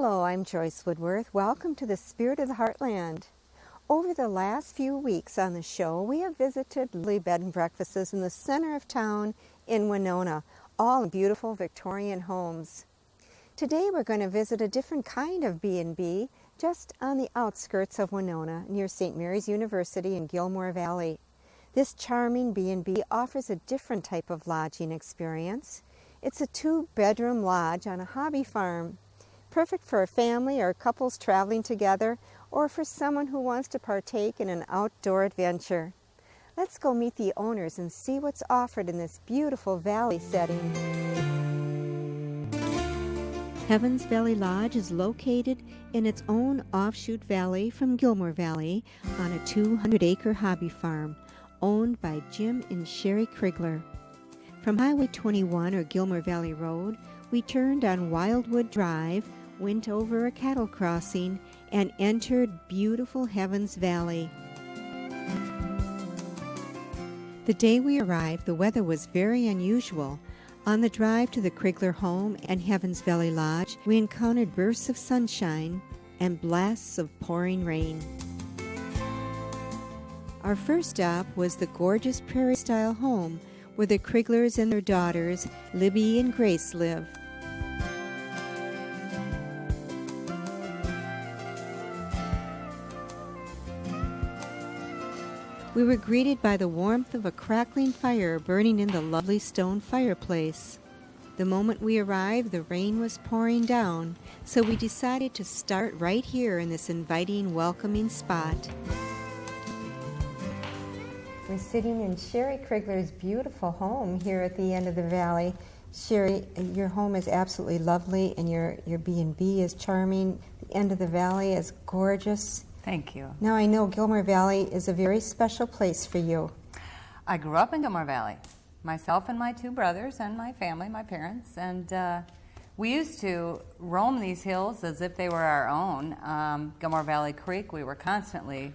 Hello, I'm Joyce Woodworth. Welcome to the Spirit of the Heartland. Over the last few weeks on the show, we have visited lovely bed and breakfasts in the center of town in Winona, all beautiful Victorian homes. Today we're going to visit a different kind of B&B just on the outskirts of Winona near St. Mary's University in Gilmore Valley. This charming B&B offers a different type of lodging experience. It's a 2-bedroom lodge on a hobby farm, perfect for a family or couples traveling together or for someone who wants to partake in an outdoor adventure. Let's go meet the owners and see what's offered in this beautiful valley setting. Heavens Valley Lodge is located in its own offshoot valley from Gilmore Valley on a 200-acre hobby farm owned by Jim and Sherry Krueger. From Highway 21 or Gilmore Valley Road, we turned on Wildwood Drive, went over a cattle crossing, and entered beautiful Heavens Valley. The day we arrived, the weather was very unusual. On the drive to the Krueger home and Heavens Valley Lodge, we encountered bursts of sunshine and blasts of pouring rain. Our first stop was the gorgeous prairie-style home where the Kruegers and their daughters, Libby and Grace, live. We were greeted by the warmth of a crackling fire burning in the lovely stone fireplace. The moment we arrived, the rain was pouring down, so we decided to start right here in this inviting, welcoming spot. We're sitting in Sherry Krueger's beautiful home here at the end of the valley. Sherry, your home is absolutely lovely, and your B&B is charming. The end of the valley is gorgeous. Thank you. Now I know Gilmore Valley is a very special place for you. I grew up in Gilmore Valley, myself and my 2 brothers and my family, my parents, and we used to roam these hills as if they were our own. Gilmore Valley Creek, we were constantly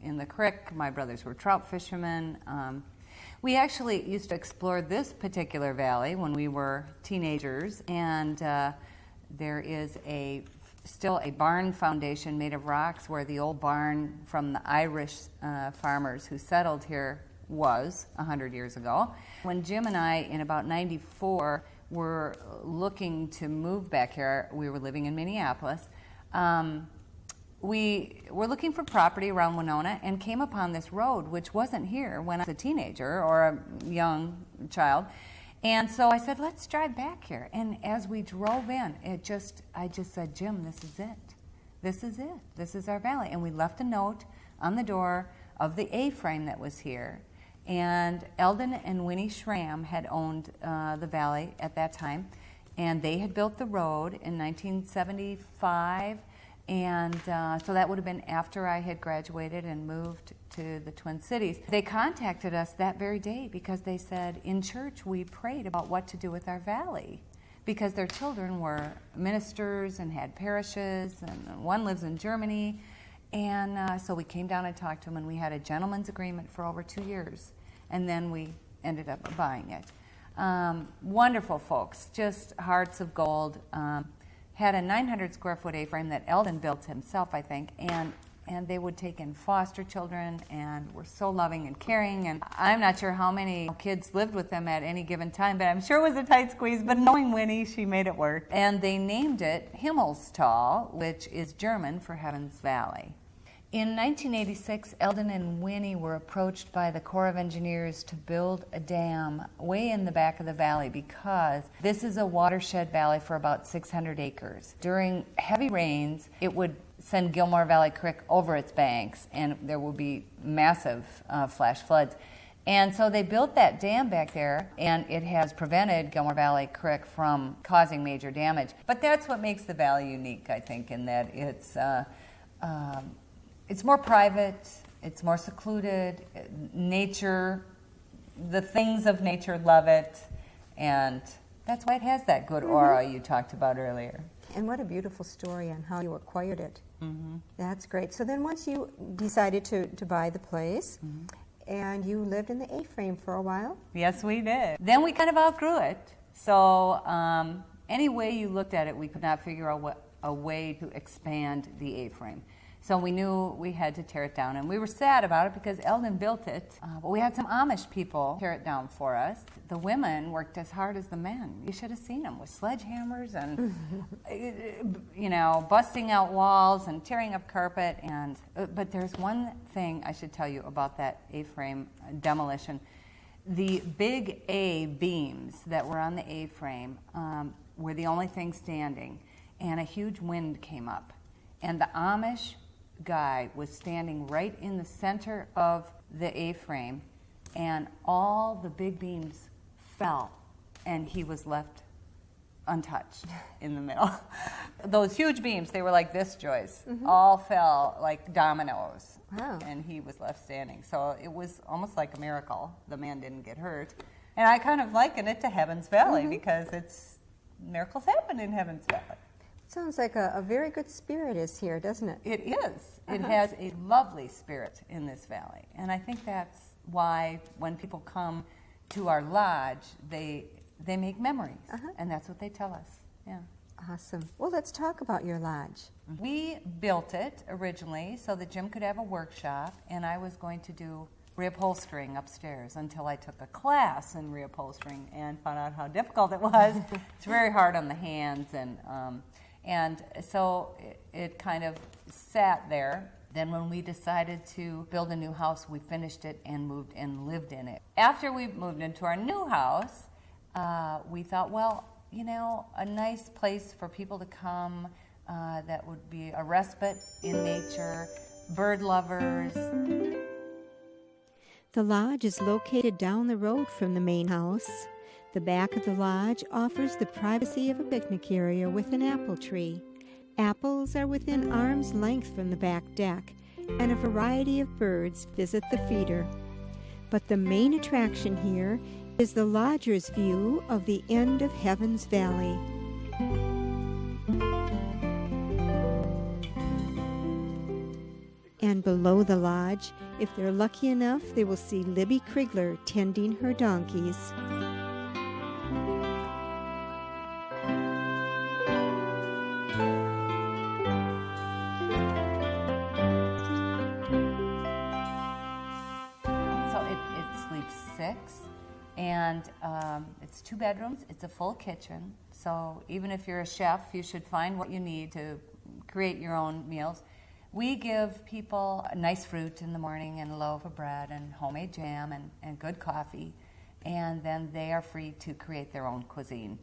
in the creek. My brothers were trout fishermen. We actually used to explore this particular valley when we were teenagers, and there is still a barn foundation made of rocks where the old barn from the Irish farmers who settled here was 100 years ago. When Jim and I, in about 94, were looking to move back here, we were living in Minneapolis. We were looking for property around Winona and came upon this road, which wasn't here when I was a teenager or a young child. And so I said, let's drive back here. And as we drove in, I just said, Jim, this is it. This is it. This is our valley. And we left a note on the door of the A-frame that was here. And Eldon and Winnie Schramm had owned the valley at that time. And they had built the road in 1975. And so that would have been after I had graduated and moved to the Twin Cities. They contacted us that very day because they said, in church we prayed about what to do with our valley because their children were ministers and had parishes, and one lives in Germany. And so we came down and talked to them, and we had a gentleman's agreement for over 2 years. And then we ended up buying it. Wonderful folks, just hearts of gold. Had a 900 square foot A-frame that Eldon built himself, I think, and they would take in foster children and were so loving and caring. And I'm not sure how many kids lived with them at any given time, but I'm sure it was a tight squeeze. But knowing Winnie, she made it work. And they named it Himmelstal, which is German for Heavens Valley. In 1986, Eldon and Winnie were approached by the Corps of Engineers to build a dam way in the back of the valley because this is a watershed valley for about 600 acres. During heavy rains, it would send Gilmore Valley Creek over its banks, and there would be massive flash floods. And so they built that dam back there, and it has prevented Gilmore Valley Creek from causing major damage. But that's what makes the valley unique, I think, in that it's more private, it's more secluded, nature, the things of nature love it, and that's why it has that good aura you talked about earlier. And what a beautiful story on how you acquired it. Mm-hmm. That's great. So then once you decided to buy the place, and you lived in the A-frame for a while? Yes, we did. Then we kind of outgrew it. So any way you looked at it, we could not figure out a way to expand the A-frame. So we knew we had to tear it down, and we were sad about it because Eldon built it, but we had some Amish people tear it down for us. The women worked as hard as the men. You should have seen them with sledgehammers and, busting out walls and tearing up carpet. But there's one thing I should tell you about that A-frame demolition. The big A beams that were on the A-frame were the only thing standing, and a huge wind came up. And the Amish guy was standing right in the center of the A-frame, and all the big beams fell, and he was left untouched in the middle. Those huge beams, they were like this, Joyce, all fell like dominoes. Wow. And he was left standing. So it was almost like a miracle. The man didn't get hurt. And I kind of liken it to Heaven's Valley because miracles happen in Heaven's Valley. Sounds like a very good spirit is here, doesn't it? It is. It has a lovely spirit in this valley. And I think that's why when people come to our lodge, they make memories. And that's what they tell us. Yeah. Awesome. Well, let's talk about your lodge. We built it originally so that Jim could have a workshop, and I was going to do reupholstering upstairs until I took a class in reupholstering and found out how difficult it was. It's very hard on the hands, and so it kind of sat there. Then when we decided to build a new house, we finished it and moved and lived in it. After we moved into our new house, we thought, well, a nice place for people to come that would be a respite in nature, bird lovers. The lodge is located down the road from the main house. The back of the lodge offers the privacy of a picnic area with an apple tree. Apples are within arm's length from the back deck, and a variety of birds visit the feeder. But the main attraction here is the lodger's view of the end of Heaven's Valley. And below the lodge, if they're lucky enough, they will see Libby Krueger tending her donkeys. So it sleeps 6, and it's 2 bedrooms. It's a full kitchen. So even if you're a chef, you should find what you need to create your own meals. We give people nice fruit in the morning and a loaf of bread and homemade jam and good coffee, and then they are free to create their own cuisine.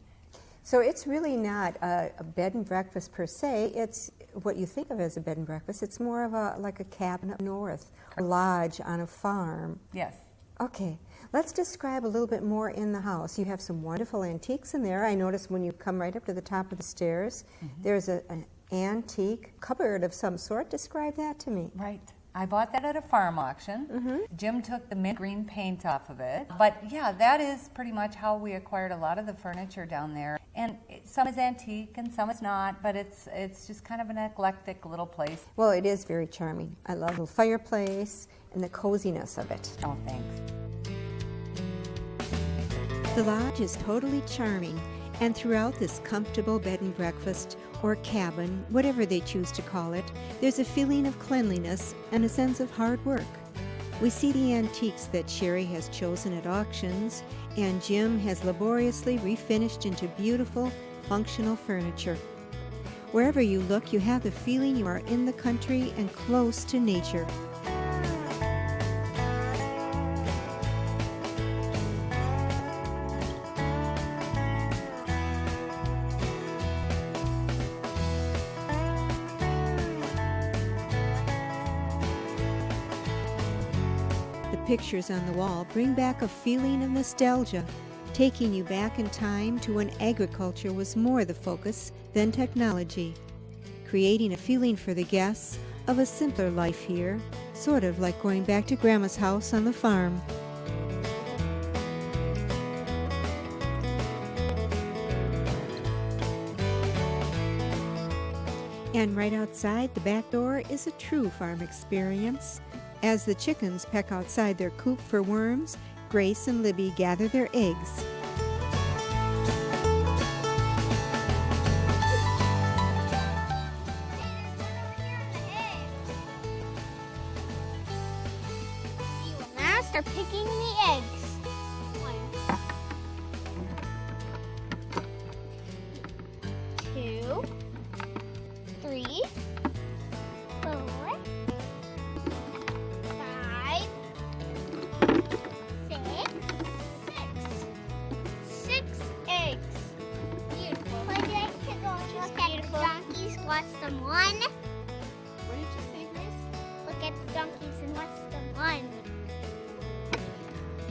So it's really not a bed and breakfast per se. It's what you think of as a bed and breakfast. It's more of like a cabin up north, a lodge on a farm. Yes. Okay, let's describe a little bit more in the house. You have some wonderful antiques in there. I noticed when you come right up to the top of the stairs, there's an antique cupboard of some sort. Describe that to me. Right. I bought that at a farm auction. Jim took the mint green paint off of it. But yeah, that is pretty much how we acquired a lot of the furniture down there. And some is antique and some is not, but it's just kind of an eclectic little place. Well, it is very charming. I love the fireplace and the coziness of it. Oh, thanks. The lodge is totally charming, and throughout this comfortable bed and breakfast, or cabin, whatever they choose to call it, there's a feeling of cleanliness and a sense of hard work. We see the antiques that Sherry has chosen at auctions, and Jim has laboriously refinished into beautiful, functional furniture. Wherever you look, you have the feeling you are in the country and close to nature. Pictures on the wall bring back a feeling of nostalgia, taking you back in time to when agriculture was more the focus than technology, creating a feeling for the guests of a simpler life here, sort of like going back to Grandma's house on the farm. And right outside the back door is a true farm experience. As the chickens peck outside their coop for worms, Grace and Libby gather their eggs. are picking the eggs. 1, 2, 3, 4, 5, 6 eggs. Beautiful. Would you like to go and look at the donkeys? Watch them run. What did you say, Grace? Look at the donkeys and watch them run.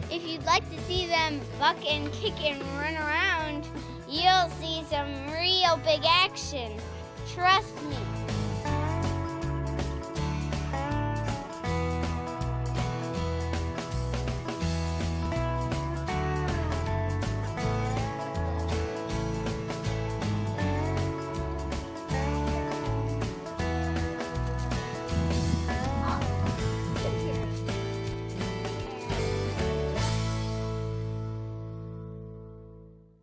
If you'd like to see them buck and kick and run around, you'll see some real big action. Trust me.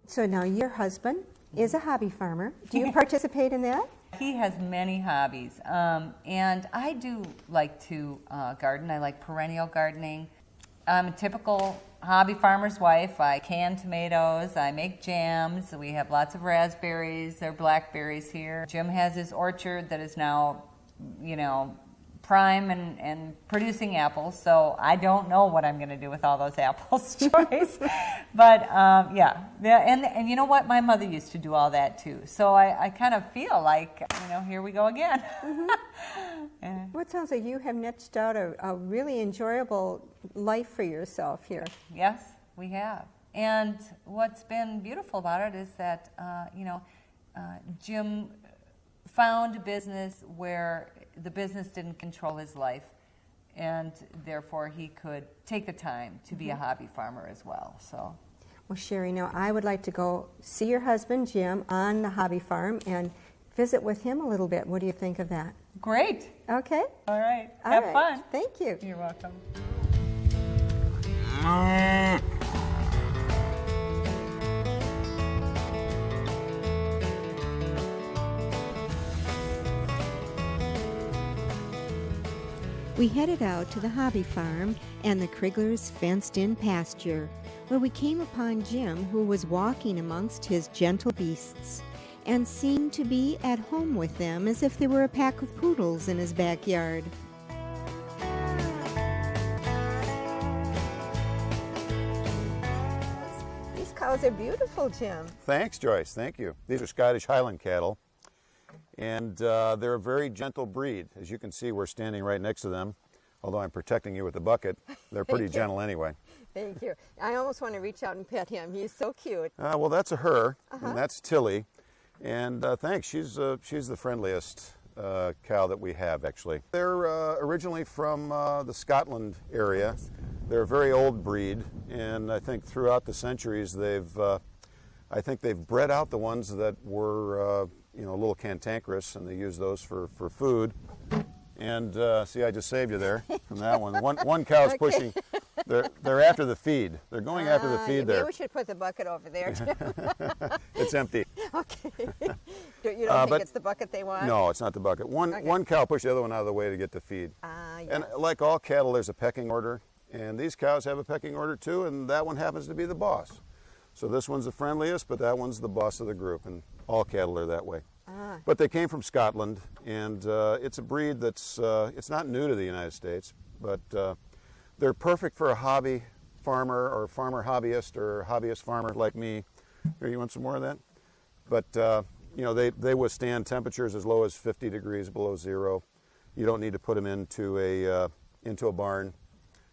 So now your husband is a hobby farmer. Do you participate in that? He has many hobbies, and I do like to garden. I like perennial gardening. I'm a typical hobby farmer's wife. I can tomatoes, I make jams, we have lots of raspberries, there are blackberries here. Jim has his orchard that is now, prime and producing apples, so I don't know what I'm going to do with all those apples, Joyce. But and you know what? My mother used to do all that too. So I kind of feel like, here we go again. Mm-hmm. Well, it sounds like you have niched out a really enjoyable life for yourself here. Yes, we have. And what's been beautiful about it is that, Jim found a business where the business didn't control his life, and therefore he could take the time to be a hobby farmer as well. So, well, Sherry, now I would like to go see your husband Jim on the hobby farm and visit with him a little bit. What do you think of that? Great. Okay. All right. All Have right. fun. Thank you. You're welcome. We headed out to the hobby farm and the Krieger's fenced-in pasture, where we came upon Jim, who was walking amongst his gentle beasts and seemed to be at home with them as if they were a pack of poodles in his backyard. These cows are beautiful, Jim. Thanks, Joyce. Thank you. These are Scottish Highland cattle, and they're a very gentle breed. As you can see, we're standing right next to them. Although I'm protecting you with the bucket, they're pretty gentle anyway. Thank you. I almost want to reach out and pet him. He's so cute. Well, that's a her, and that's Tilly. And thanks, she's the friendliest cow that we have, actually. They're originally from the Scotland area. They're a very old breed, and I think throughout the centuries they've bred out the ones that were a little cantankerous, and they use those for food. And see, I just saved you there from that one. One cow's pushing. They're after the feed. They're going after the feed there. Maybe we should put the bucket over there, too. It's empty. Okay. You don't think it's the bucket they want? No, it's not the bucket. One cow pushed the other one out of the way to get the feed. Yes. And like all cattle, there's a pecking order. And these cows have a pecking order too, and that one happens to be the boss. So this one's the friendliest, but that one's the boss of the group, and all cattle are that way. But they came from Scotland, and it's a breed that's it's not new to the United States, but they're perfect for a hobby farmer or farmer hobbyist or hobbyist farmer like me. Here, you want some more of that? But they withstand temperatures as low as 50 degrees below zero. You don't need to put them into a barn.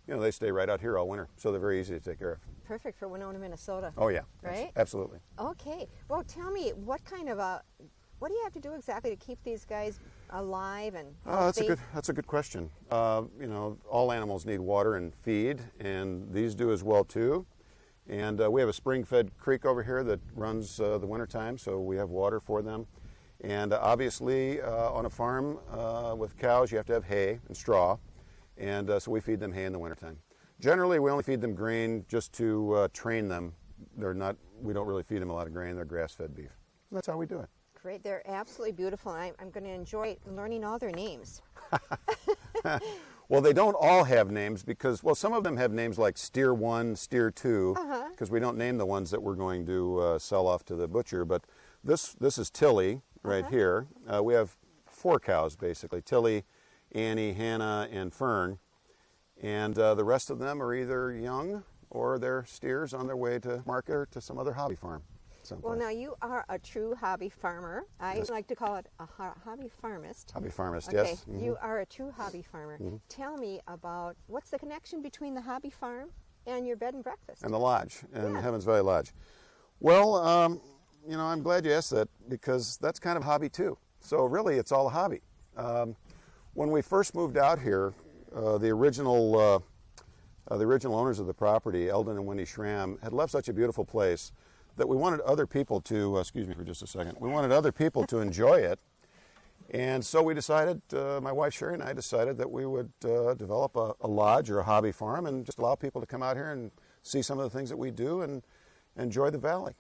They stay right out here all winter, so they're very easy to take care of. Perfect for Winona, Minnesota. Oh yeah, right? Absolutely. Okay. Well, tell me, what do you have to do exactly to keep these guys alive and healthy? That's a good question. All animals need water and feed, and these do as well too. And we have a spring-fed creek over here that runs the wintertime, so we have water for them. And obviously, on a farm with cows, you have to have hay and straw, and so we feed them hay in the wintertime. Generally, we only feed them grain just to train them. We don't really feed them a lot of grain. They're grass-fed beef. That's how we do it. Great. They're absolutely beautiful, and I'm going to enjoy learning all their names. Well, they don't all have names because, well, some of them have names like Steer 1, Steer 2, because we don't name the ones that we're going to sell off to the butcher. But this is Tilly right here. We have 4 cows, basically, Tilly, Annie, Hannah, and Fern. And the rest of them are either young or they're steers on their way to market or to some other hobby farm. Well, now you are a true hobby farmer. I like to call it a hobby farmist. Hobby farmist, okay. yes. You are a true hobby farmer. Tell me about what's the connection between the hobby farm and your bed and breakfast? And the lodge, and Heavens Valley Lodge. Well, you know, I'm glad you asked that because that's kind of a hobby too. So really, it's all a hobby. When we first moved out here, the original owners of the property, Eldon and Wendy Schramm, had left such a beautiful place that we wanted other people to, excuse me for just a second, we wanted other people to enjoy it. And so we decided, my wife Sherry and I decided that we would develop a lodge or a hobby farm and just allow people to come out here and see some of the things that we do and enjoy the valley.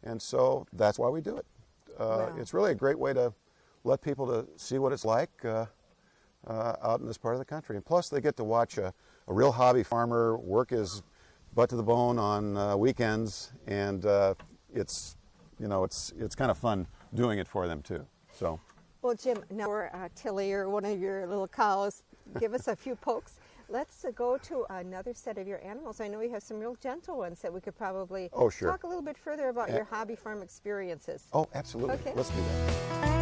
And so that's why we do it. It's really a great way to let people to see what it's like out in this part of the country. And plus they get to watch a real hobby farmer work his butt to the bone on weekends, and it's kind of fun doing it for them too. So. Well, Jim, now we're Tilly or one of your little cows. Give us a few pokes. Let's go to another set of your animals. I know you have some real gentle ones that we could probably talk a little bit further about your hobby farm experiences. Oh, absolutely. Okay. Let's do that.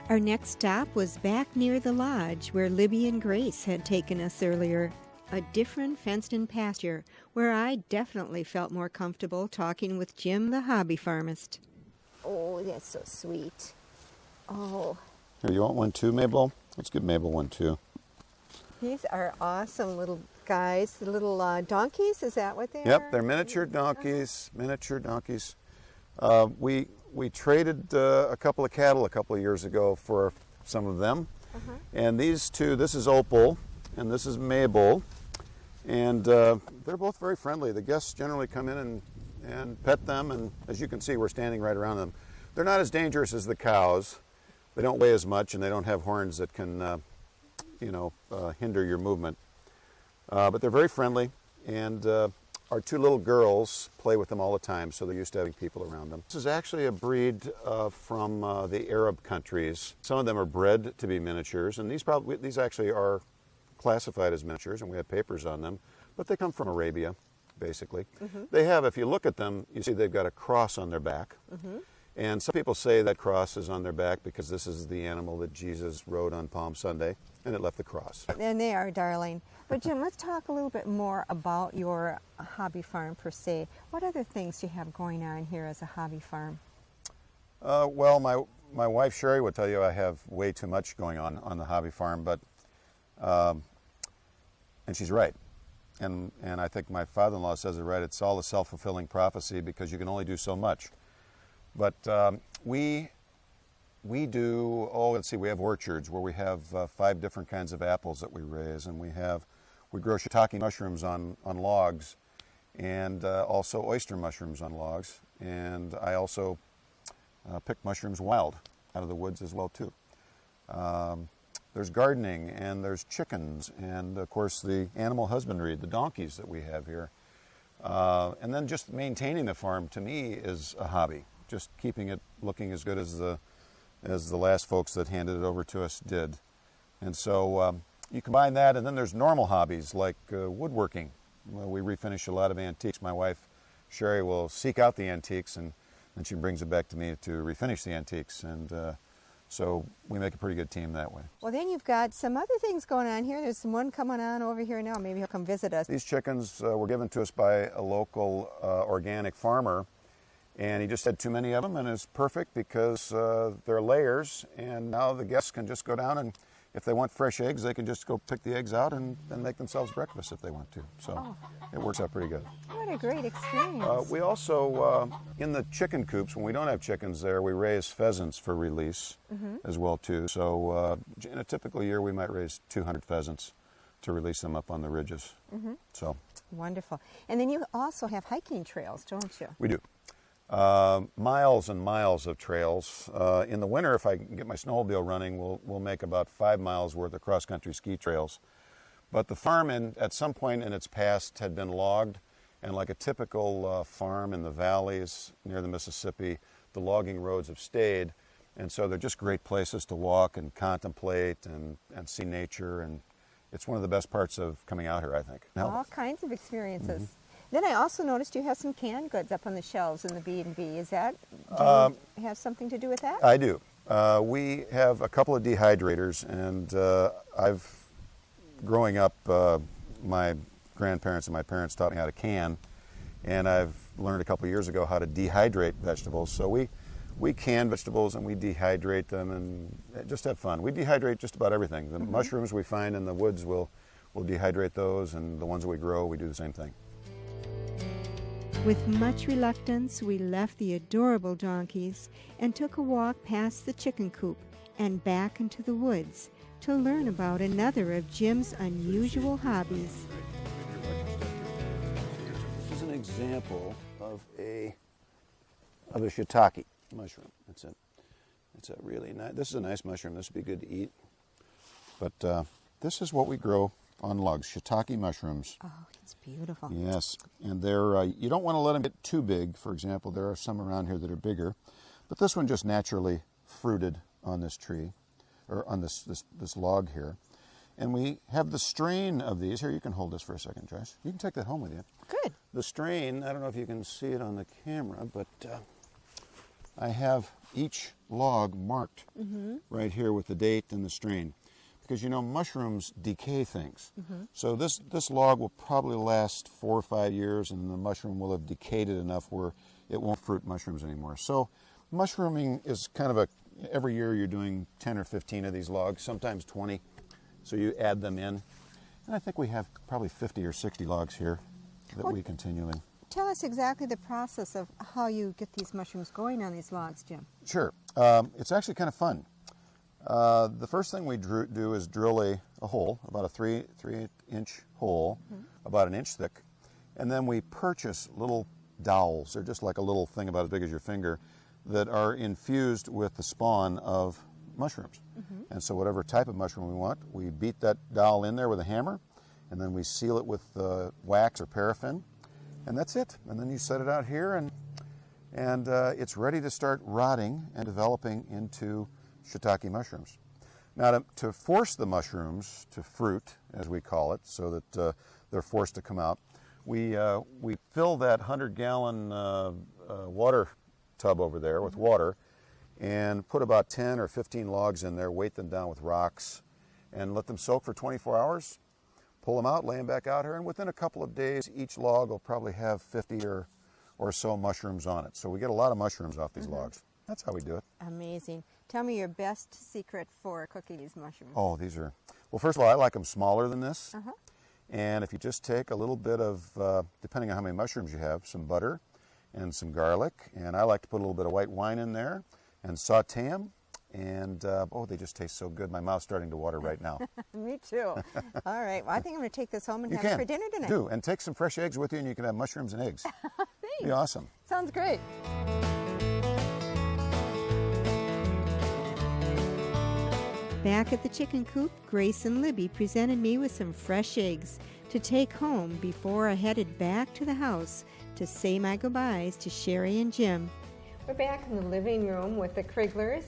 Our next stop was back near the lodge where Libby and Grace had taken us earlier. A different fenced-in pasture where I definitely felt more comfortable talking with Jim the hobby farmist. Oh, that's so sweet. Oh. Here, you want one too, Mabel? Let's give Mabel one too. These are awesome little guys. The little donkeys, is that what they are? Yep, they're miniature donkeys, miniature donkeys. We traded a couple of cattle a couple of years ago for some of them. And these two, this is Opal and this is Mabel. And they're both very friendly. The guests generally come in and pet them, and as you can see, we're standing right around them. They're not as dangerous as the cows. They don't weigh as much, and they don't have horns that can, hinder your movement. But they're very friendly, and our 2 little girls play with them all the time, so they're used to having people around them. This is actually a breed from the Arab countries. Some of them are bred to be miniatures, and these actually are classified as miniatures, and we have papers on them, but they come from Arabia, basically. They have, if you look at them, you see they've got a cross on their back. And some people say that cross is on their back because this is the animal that Jesus rode on Palm Sunday, and it left the cross. And they are darling. But Jim, let's talk a little bit more about your hobby farm per se. What other things do you have going on here as a hobby farm? Well, my wife Sherry would tell you I have way too much going on the hobby farm, but and she's right. And I think my father-in-law says it right. It's all a self-fulfilling prophecy because you can only do so much. But we do, let's see, we have orchards where we have 5 different kinds of apples that we raise, and we grow shiitake mushrooms on logs, and also oyster mushrooms on logs, and I also pick mushrooms wild out of the woods as well too. There's gardening, and there's chickens, and of course the animal husbandry, the donkeys that we have here. And then just maintaining the farm to me is a hobby. Just keeping it looking as good as the last folks that handed it over to us did. And so you combine that, and then there's normal hobbies like woodworking. Well, we refinish a lot of antiques. My wife Sherry will seek out the antiques, and then she brings it back to me to refinish the antiques. And so we make a pretty good team that way. Well, then you've got some other things going on here. There's one coming on over here now. Maybe he'll come visit us. These chickens were given to us by a local organic farmer, and he just had too many of them, and it's perfect because they're layers, and now the guests can just go down, and if they want fresh eggs, they can just go pick the eggs out and make themselves breakfast if they want to. So it works out pretty good. What a great experience. We also, in the chicken coops, when we don't have chickens there, we raise pheasants for release as well too. So in a typical year, we might raise 200 pheasants to release them up on the ridges. So wonderful. And then you also have hiking trails, don't you? we do. Miles and miles of trails. In the winter, if I can get my snowmobile running, we'll make about 5 miles worth of cross-country ski trails. But the farm at some point in its past had been logged, and like a typical farm in the valleys near the Mississippi, the logging roads have stayed, and so they're just great places to walk and contemplate and see nature, and it's one of the best parts of coming out here, I think. All kinds of experiences. Then I also noticed you have some canned goods up on the shelves in the B&B. Is that, do you have something to do with that? I do. We have a couple of dehydrators, and growing up, my grandparents and my parents taught me how to can, and I've learned a couple of years ago how to dehydrate vegetables. So we can vegetables and we dehydrate them and just have fun. We dehydrate just about everything. The mushrooms we find in the woods, we'll dehydrate those, and the ones that we grow, we do the same thing. With much reluctance, we left the adorable donkeys and took a walk past the chicken coop and back into the woods to learn about another of Jim's unusual hobbies. This is an example of a shiitake mushroom. It's a really nice. This is a nice mushroom. This would be good to eat. But this is what we grow on lugs, shiitake mushrooms. Oh, it's beautiful. Yes, and they're you don't want to let them get too big. For example, there are some around here that are bigger, but this one just naturally fruited on this tree, or on this log here. And we have the strain of these. Here, you can hold this for a second, Joyce. You can take that home with you. Good. The strain, I don't know if you can see it on the camera, but I have each log marked right here with the date and the strain. Because, you know, mushrooms decay things. So this log will probably last 4 or 5 years, and the mushroom will have decayed it enough where it won't fruit mushrooms anymore. So mushrooming is kind of every year you're doing 10 or 15 of these logs, sometimes 20. So you add them in. And I think we have probably 50 or 60 logs here that we continually. Tell us exactly the process of how you get these mushrooms going on these logs, Jim. Sure. It's actually kind of fun. The first thing we do is drill a hole, about a 3-inch hole, about 1 inch thick, and then we purchase little dowels. They're just like a little thing about as big as your finger that are infused with the spawn of mushrooms. And so whatever type of mushroom we want, we beat that dowel in there with a hammer, and then we seal it with wax or paraffin, and that's it. And then you set it out here, and it's ready to start rotting and developing into shiitake mushrooms. Now, to force the mushrooms to fruit, as we call it, so that they're forced to come out, we fill that 100-gallon water tub over there with water, and put about 10 or 15 logs in there, weight them down with rocks, and let them soak for 24 hours. Pull them out, lay them back out here, and within a couple of days, each log will probably have 50 or so mushrooms on it. So we get a lot of mushrooms off these logs. That's how we do it. Amazing. Tell me your best secret for cooking these mushrooms. Oh, these are, well, first of all, I like them smaller than this. And if you just take a little bit of, depending on how many mushrooms you have, some butter and some garlic, and I like to put a little bit of white wine in there and saute them, and oh, they just taste so good. My mouth's starting to water right now. Me too. All right. Well, I think I'm going to take this home and have it for dinner tonight. Do, and take some fresh eggs with you, and you can have mushrooms and eggs. Thanks. Be awesome. Sounds great. Back at the chicken coop, Grace and Libby presented me with some fresh eggs to take home before I headed back to the house to say my goodbyes to Sherry and Jim. We're back in the living room with the Krieglers,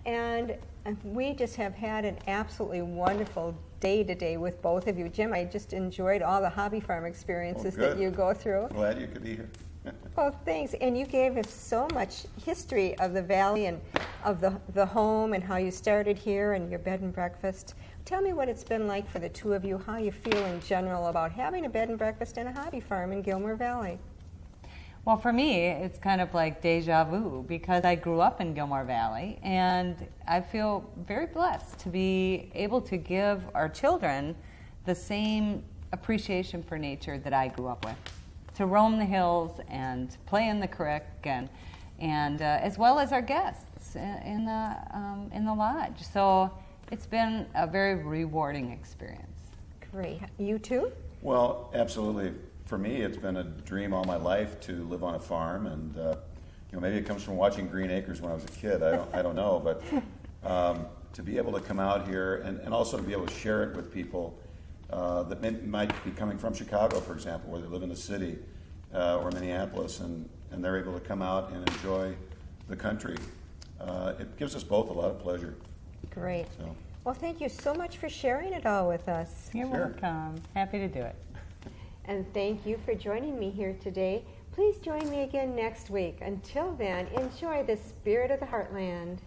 and we just have had an absolutely wonderful day today with both of you. Jim, I just enjoyed all the hobby farm experiences that you go through. Glad you could be here. Well, thanks. And you gave us so much history of the valley and of the home and how you started here and your bed and breakfast. Tell me what it's been like for the two of you, how you feel in general about having a bed and breakfast and a hobby farm in Gilmer Valley. Well, for me, it's kind of like deja vu because I grew up in Gilmer Valley, and I feel very blessed to be able to give our children the same appreciation for nature that I grew up with. To roam the hills and play in the creek, and as well as our guests in the lodge. So it's been a very rewarding experience. Great. You too? Well, absolutely. For me, it's been a dream all my life to live on a farm, and maybe it comes from watching Green Acres when I was a kid. I don't know, but to be able to come out here and also to be able to share it with people that might be coming from Chicago, for example, where they live in the city, or Minneapolis, and they're able to come out and enjoy the country. It gives us both a lot of pleasure. Great. So. Well, thank you so much for sharing it all with us. You're welcome. Happy to do it. And thank you for joining me here today. Please join me again next week. Until then, enjoy the spirit of the Heartland.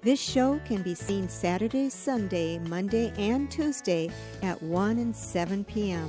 This show can be seen Saturday, Sunday, Monday, and Tuesday at 1 and 7 p.m.